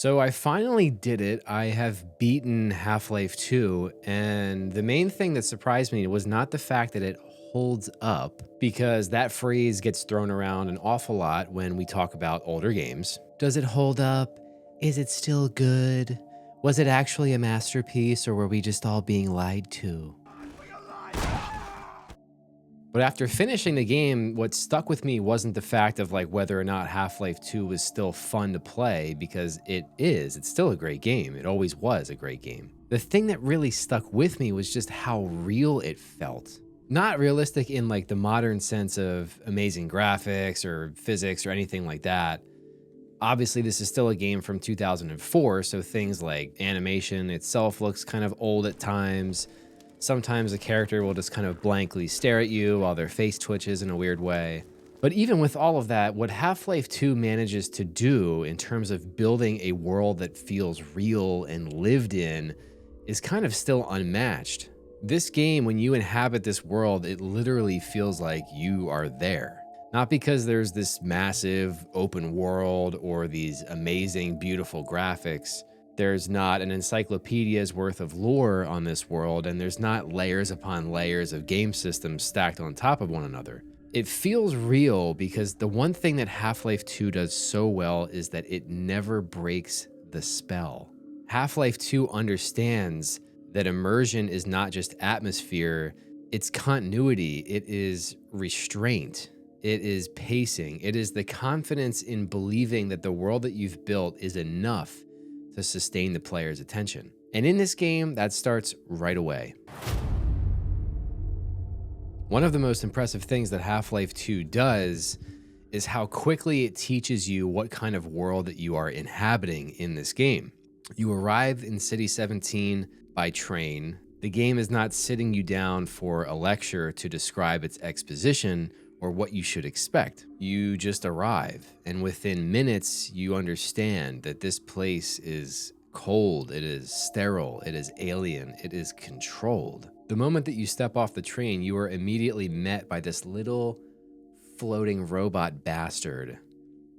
So I finally did it. I have beaten Half-Life 2, and the main thing that surprised me was not the fact that it holds up, because that phrase gets thrown around an awful lot when we talk about older games. Does it hold up? Is it still good? Was it actually a masterpiece, or were we just all being lied to? But after finishing the game, what stuck with me wasn't the fact of like whether or not Half-Life 2 was still fun to play, because it is. It's still a great game. It always was a great game. The thing that really stuck with me was just how real it felt. Not realistic in like the modern sense of amazing graphics or physics or anything like that. Obviously, this is still a game from 2004, so things like animation itself looks kind of old at times. Sometimes a character will just kind of blankly stare at you while their face twitches in a weird way. But even with all of that, what Half-Life 2 manages to do in terms of building a world that feels real and lived in is kind of still unmatched. This game, when you inhabit this world, it literally feels like you are there. Not because there's this massive open world or these amazing, beautiful graphics. There's not an encyclopedia's worth of lore on this world, and there's not layers upon layers of game systems stacked on top of one another. It feels real because the one thing that Half-Life 2 does so well is that it never breaks the spell. Half-Life 2 understands that immersion is not just atmosphere, it's continuity, it is restraint. It is pacing. It is the confidence in believing that the world that you've built is enough to sustain the player's attention. And in this game, that starts right away. One of the most impressive things that Half-Life 2 does is how quickly it teaches you what kind of world that you are inhabiting in this game. You arrive in City 17 by train. The game is not sitting you down for a lecture to describe its exposition or what you should expect. You just arrive, and within minutes, you understand that this place is cold, it is sterile, it is alien, it is controlled. The moment that you step off the train, you are immediately met by this little floating robot bastard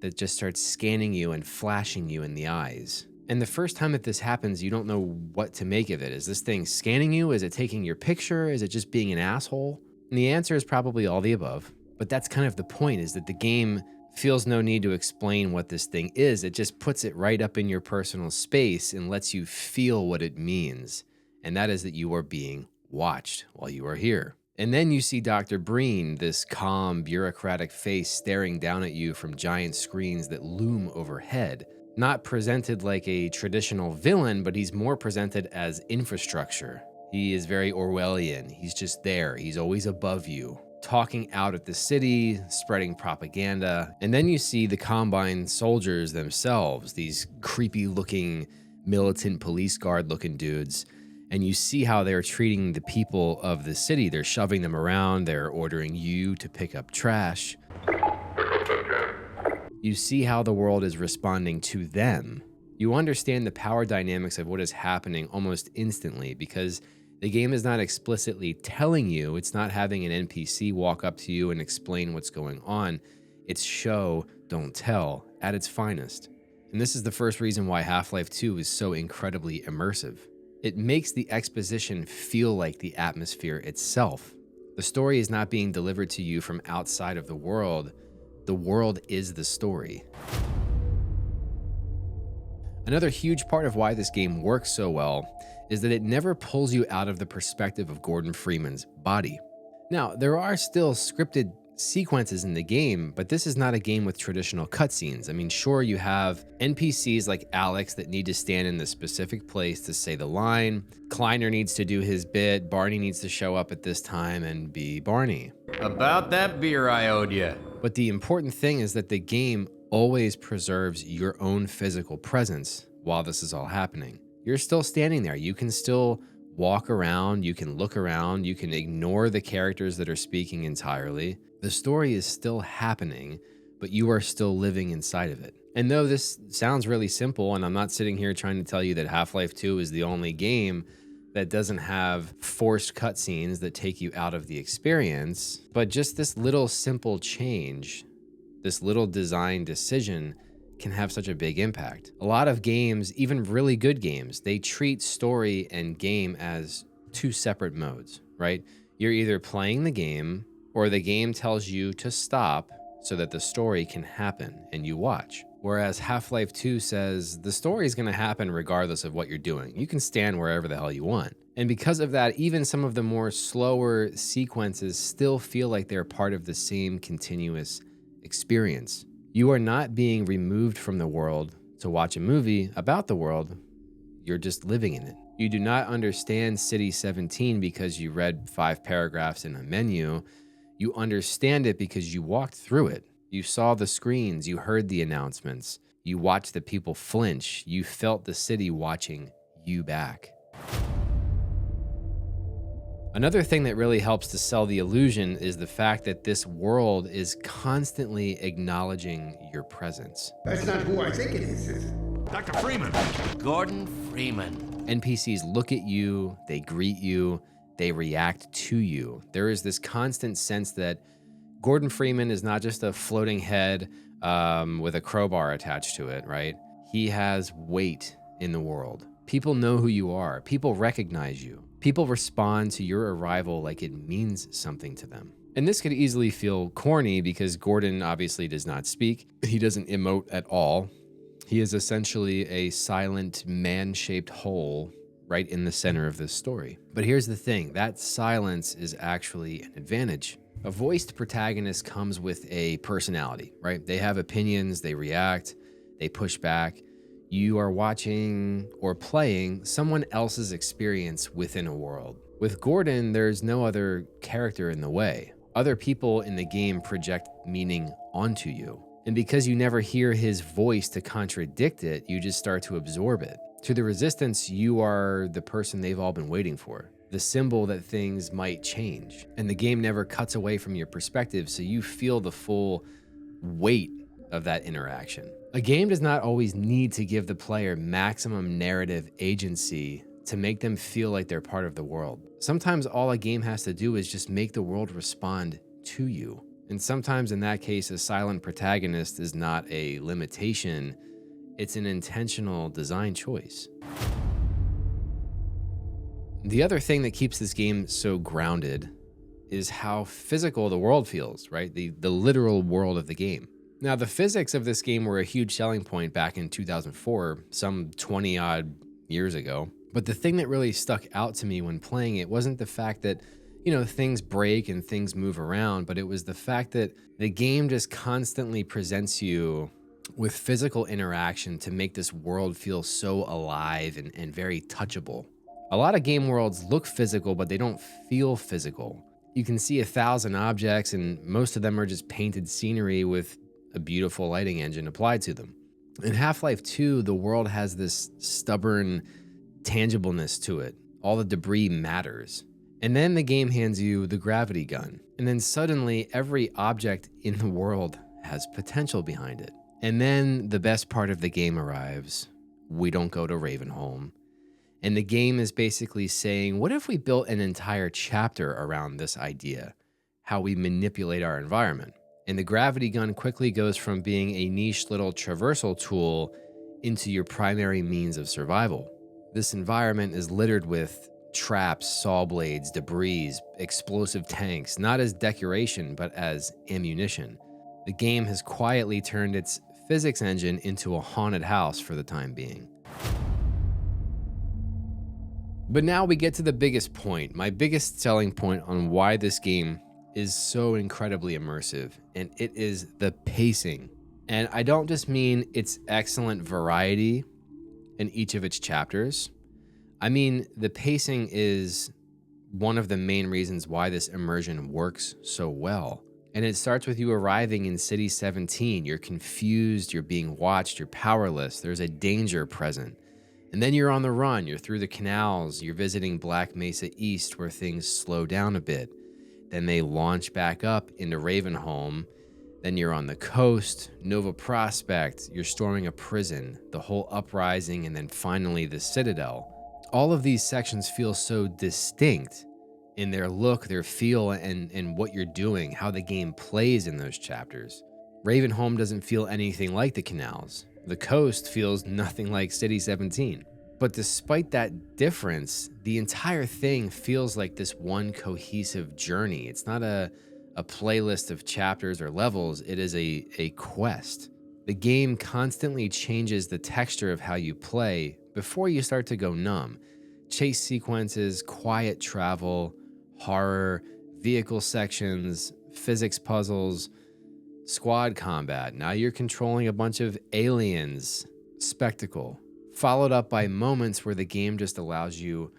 that just starts scanning you and flashing you in the eyes. And the first time that this happens, you don't know what to make of it. Is this thing scanning you? Is it taking your picture? Is it just being an asshole? And the answer is probably all the above. But that's kind of the point, is that the game feels no need to explain what this thing is. It just puts it right up in your personal space and lets you feel what it means. And that is that you are being watched while you are here. And then you see Dr. Breen, this calm, bureaucratic face staring down at you from giant screens that loom overhead. Not presented like a traditional villain, but he's more presented as infrastructure. He is very Orwellian. He's just there. He's always above you, talking out at the city, spreading propaganda. And then you see the Combine soldiers themselves, these creepy looking militant police guard looking dudes. And you see how they're treating the people of the city. They're shoving them around. They're ordering you to pick up trash. You see how the world is responding to them. You understand the power dynamics of what is happening almost instantly, because the game is not explicitly telling you. It's not having an NPC walk up to you and explain what's going on. It's show, don't tell, at its finest. And this is the first reason why Half-Life 2 is so incredibly immersive. It makes the exposition feel like the atmosphere itself. The story is not being delivered to you from outside of the world. The world is the story. Another huge part of why this game works so well is that it never pulls you out of the perspective of Gordon Freeman's body. Now, there are still scripted sequences in the game, but this is not a game with traditional cutscenes. I mean, sure, you have NPCs like Alex that need to stand in the specific place to say the line. Kleiner needs to do his bit. Barney needs to show up at this time and be Barney. About that beer I owed you. But the important thing is that the game always preserves your own physical presence while this is all happening. You're still standing there. You can still walk around, you can look around, you can ignore the characters that are speaking entirely. The story is still happening, but you are still living inside of it. And though this sounds really simple, and I'm not sitting here trying to tell you that Half-Life 2 is the only game that doesn't have forced cutscenes that take you out of the experience, but just this little simple change, this little design decision can have such a big impact. A lot of games, even really good games, they treat story and game as two separate modes, right? You're either playing the game or the game tells you to stop so that the story can happen and you watch. Whereas Half-Life 2 says the story is going to happen regardless of what you're doing. You can stand wherever the hell you want. And because of that, even some of the more slower sequences still feel like they're part of the same continuous experience. You are not being removed from the world to watch a movie about the world. You're just living in it. You do not understand City 17 because you read 5 paragraphs in a menu. You understand it because you walked through it. You saw the screens, you heard the announcements, you watched the people flinch, you felt the city watching you back. Another thing that really helps to sell the illusion is the fact that this world is constantly acknowledging your presence. That's not who I think it is. Dr. Freeman. Gordon Freeman. NPCs look at you, they greet you, they react to you. There is this constant sense that Gordon Freeman is not just a floating head with a crowbar attached to it, right? He has weight in the world. People know who you are. People recognize you. People respond to your arrival like it means something to them. And this could easily feel corny because Gordon obviously does not speak. He doesn't emote at all. He is essentially a silent man-shaped hole right in the center of this story. But here's the thing, that silence is actually an advantage. A voiced protagonist comes with a personality, right? They have opinions, they react, they push back. You are watching or playing someone else's experience within a world. With Gordon, there's no other character in the way. Other people in the game project meaning onto you. And because you never hear his voice to contradict it, you just start to absorb it. To the Resistance, you are the person they've all been waiting for. The symbol that things might change. And the game never cuts away from your perspective, so you feel the full weight of that interaction. A game does not always need to give the player maximum narrative agency to make them feel like they're part of the world. Sometimes all a game has to do is just make the world respond to you. And sometimes in that case, a silent protagonist is not a limitation, it's an intentional design choice. The other thing that keeps this game so grounded is how physical the world feels, right? The literal world of the game. Now, the physics of this game were a huge selling point back in 2004, some 20 odd years ago. But the thing that really stuck out to me when playing it wasn't the fact that, things break and things move around, but it was the fact that the game just constantly presents you with physical interaction to make this world feel so alive and very touchable. A lot of game worlds look physical, but they don't feel physical. You can see 1,000 objects and most of them are just painted scenery with a beautiful lighting engine applied to them. In Half-Life 2, the world has this stubborn tangibleness to it. All the debris matters. And then the game hands you the gravity gun. And then suddenly every object in the world has potential behind it. And then the best part of the game arrives. We don't go to Ravenholm. And the game is basically saying, what if we built an entire chapter around this idea? How we manipulate our environment. And the gravity gun quickly goes from being a niche little traversal tool into your primary means of survival. This environment is littered with traps, saw blades, debris, explosive tanks, not as decoration, but as ammunition. The game has quietly turned its physics engine into a haunted house for the time being. But now we get to the biggest point, my biggest selling point on why this game is so incredibly immersive, and it is the pacing. And I don't just mean its excellent variety in each of its chapters. I mean, the pacing is one of the main reasons why this immersion works so well. And it starts with you arriving in City 17. You're confused, you're being watched, you're powerless, there's a danger present. And then you're on the run, you're through the canals, you're visiting Black Mesa East where things slow down a bit. Then they launch back up into Ravenholm. Then you're on the coast, Nova Prospect, you're storming a prison, the whole uprising, and then finally the Citadel. All of these sections feel so distinct in their look, their feel, and what you're doing, how the game plays in those chapters. Ravenholm doesn't feel anything like the canals. The coast feels nothing like City 17. But despite that difference, the entire thing feels like this one cohesive journey. It's not a playlist of chapters or levels, it is a quest. The game constantly changes the texture of how you play before you start to go numb. Chase sequences, quiet travel, horror, vehicle sections, physics puzzles, squad combat. Now you're controlling a bunch of aliens, spectacle, followed up by moments where the game just allows you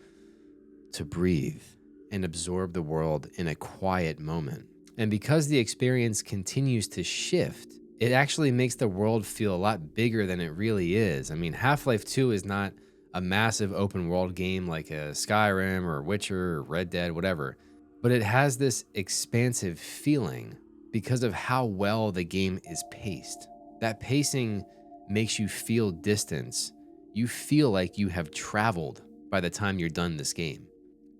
to breathe and absorb the world in a quiet moment. And because the experience continues to shift, it actually makes the world feel a lot bigger than it really is. I mean, Half-Life 2 is not a massive open world game like a Skyrim or Witcher or Red Dead, whatever, but it has this expansive feeling because of how well the game is paced. That pacing makes you feel distance. You feel like you have traveled by the time you're done this game.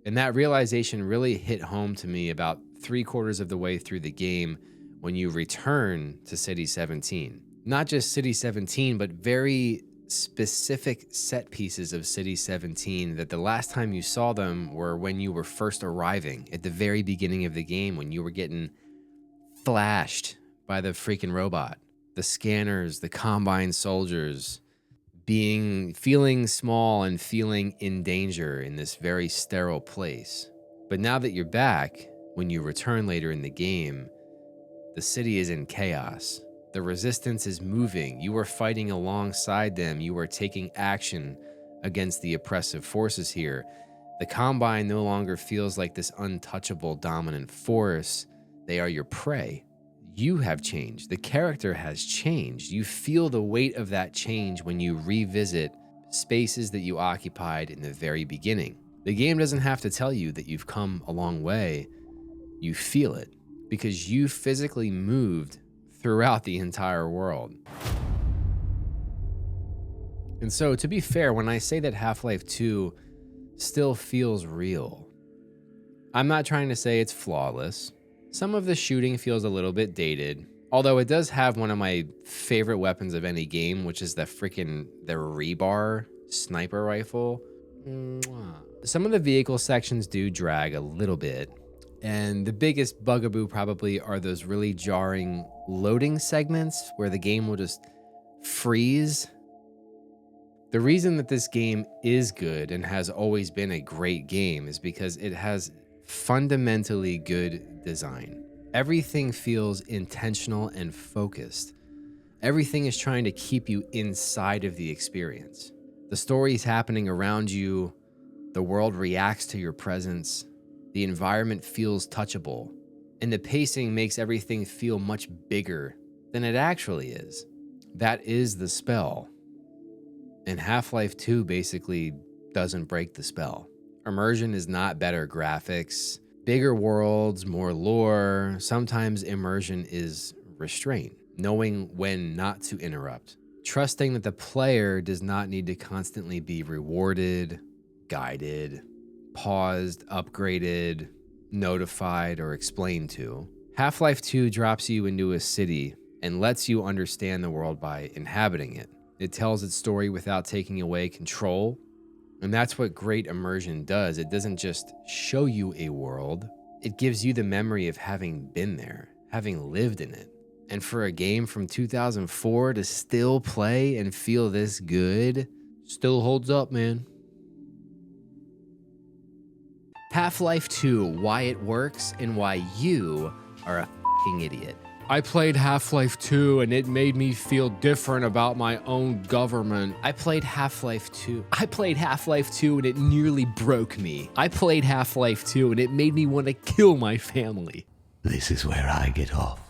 And that realization really hit home to me about 3/4 of the way through the game when you return to City 17. Not just City 17, but very specific set pieces of City 17 that the last time you saw them were when you were first arriving at the very beginning of the game, when you were getting flashed by the freaking robot. The scanners, the Combine soldiers, feeling small and feeling in danger in this very sterile place. But now that you're back, when you return later in the game, the city is in chaos. The resistance is moving. You are fighting alongside them. You are taking action against the oppressive forces here. The Combine no longer feels like this untouchable dominant force. They are your prey. You have changed. The character has changed. You feel the weight of that change when you revisit spaces that you occupied in the very beginning. The game doesn't have to tell you that you've come a long way. You feel it because you physically moved throughout the entire world. And so, to be fair, when I say that Half-Life 2 still feels real, I'm not trying to say it's flawless. Some of the shooting feels a little bit dated, although it does have one of my favorite weapons of any game, which is the rebar sniper rifle. Some of the vehicle sections do drag a little bit, and the biggest bugaboo probably are those really jarring loading segments where the game will just freeze. The reason that this game is good and has always been a great game is because it has fundamentally good design. Everything feels intentional and focused. Everything is trying to keep you inside of the experience. The story's happening around you. The world reacts to your presence. The environment feels touchable. And the pacing makes everything feel much bigger than it actually is. That is the spell. And Half-Life 2 basically doesn't break the spell. Immersion is not better graphics, bigger worlds, more lore. Sometimes immersion is restraint, knowing when not to interrupt, trusting that the player does not need to constantly be rewarded, guided, paused, upgraded, notified, or explained to. Half-Life 2 drops you into a city and lets you understand the world by inhabiting it. It tells its story without taking away control. And that's what great immersion does. It doesn't just show you a world. It gives you the memory of having been there, having lived in it. And for a game from 2004 to still play and feel this good, still holds up, man. Half-Life 2, why it works and why you are a fucking idiot. I played Half-Life 2 and it made me feel different about my own government. I played Half-Life 2 and it nearly broke me. I played Half-Life 2 and it made me want to kill my family. This is where I get off.